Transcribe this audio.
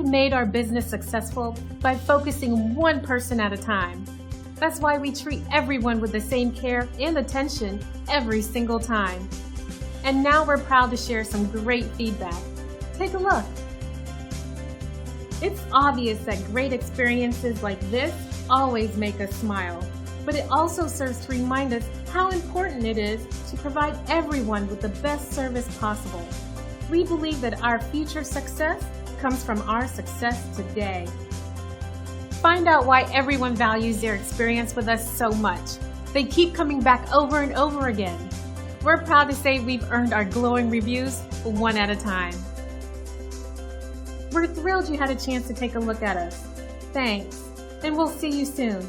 made our business successful by focusing one person at a time. That's why we treat everyone with the same care and attention every single time. And now we're proud to share some great feedback. Take a look. It's obvious that great experiences like this always make us smile, but it also serves to remind us how important it is to provide everyone with the best service possible. We believe that our future success comes from our success today. Find out why everyone values their experience with us so much. They keep coming back over and over again. We're proud to say we've earned our glowing reviews one at a time. We're thrilled you had a chance to take a look at us. Thanks, and we'll see you soon.